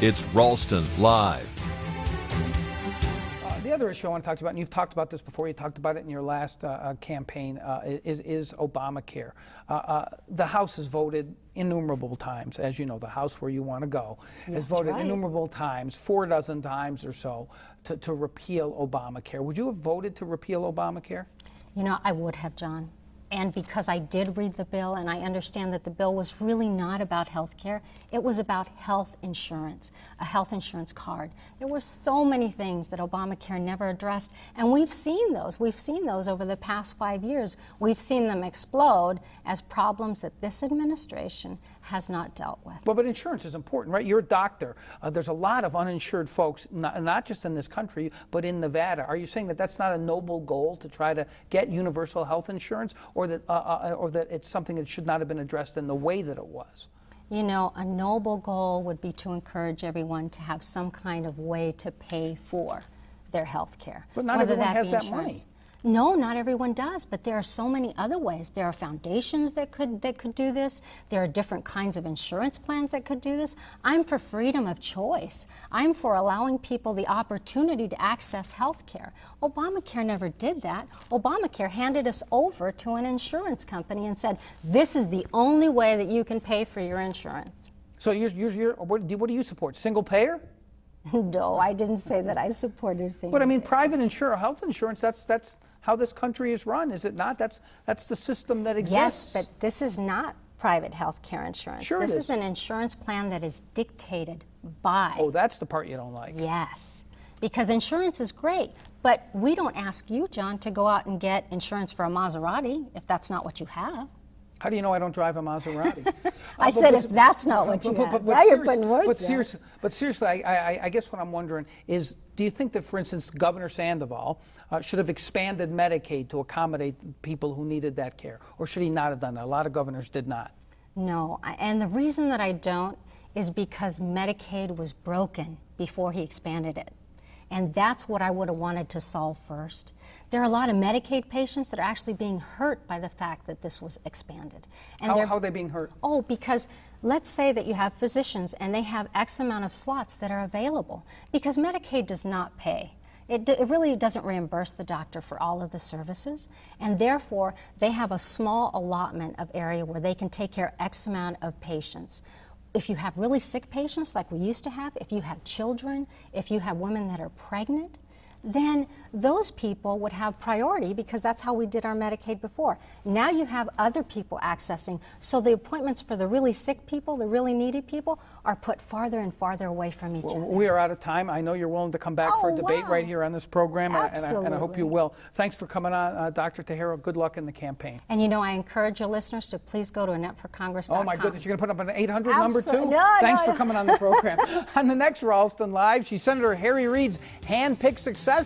It's Ralston Live. The other issue I want to talk about, and you've talked about this before, you talked about it in your last campaign, is Obamacare. The House has voted innumerable times, as you know, the House where you want to go, has voted innumerable times, 4 dozen times or so, to repeal Obamacare. Would you have voted to repeal Obamacare? You know, I would have, John. And because I did read the bill and I understand that the bill was really not about health care, it was about health insurance, a health insurance card. There were so many things that Obamacare never addressed, and we've seen those. We've seen those over the past 5 years. We've seen them explode as problems that this administration has not dealt with. Well, but insurance is important, right? You're a doctor. There's a lot of uninsured folks, not just in this country, but in Nevada. Are you saying that that's not a noble goal to try to get universal health insurance, or that it's something that should not have been addressed in the way that it was? You know, a noble goal would be to encourage everyone to have some kind of way to pay for their health care. But not everyone has that money. No, not everyone does, but there are so many other ways. There are foundations that could do this. There are different kinds of insurance plans that could do this. I'm for freedom of choice. I'm for allowing people the opportunity to access health care. Obamacare never did that. Obamacare handed us over to an insurance company and said, this is the only way that you can pay for your insurance. So what do you support, single payer? No, I didn't say that I supported things. But I mean, private health insurance, that's how this country is run, is it not? That's the system that exists. Yes, but this is not private health care insurance. Sure it is. This is an insurance plan that is dictated by. Oh, that's the part you don't like. Yes, because insurance is great, but we don't ask you, John, to go out and get insurance for a Maserati if that's not what you have. How do you know I don't drive a Maserati? I said if that's not what you have. Now you're putting words there. But seriously, I guess what I'm wondering is, do you think that, for instance, Governor Sandoval should have expanded Medicaid to accommodate people who needed that care? Or should he not have done that? A lot of governors did not. No, and the reason that I don't is because Medicaid was broken before he expanded it. And that's what I would have wanted to solve first. There are a lot of Medicaid patients that are actually being hurt by the fact that this was expanded. And how are they being hurt? Oh, because let's say that you have physicians and they have X amount of slots that are available. Because Medicaid does not pay. It really doesn't reimburse the doctor for all of the services. And therefore, they have a small allotment of area where they can take care of X amount of patients. If you have really sick patients like we used to have, if you have children, if you have women that are pregnant, then those people would have priority because that's how we did our Medicaid before. Now you have other people accessing, so the appointments for the really sick people, the really needy people, are put farther and farther away from each other. We are out of time. I know you're willing to come back for a debate right here on this program, and I hope you will. Thanks for coming on, Dr. Teijeiro. Good luck in the campaign. And you know, I encourage your listeners to please go to AnnetteForCongress.com. Oh my goodness, you're going to put up an 800 number too? No, Thanks for coming on the program. On the next Ralston Live, she's Senator Harry Reid's hand-picked successor.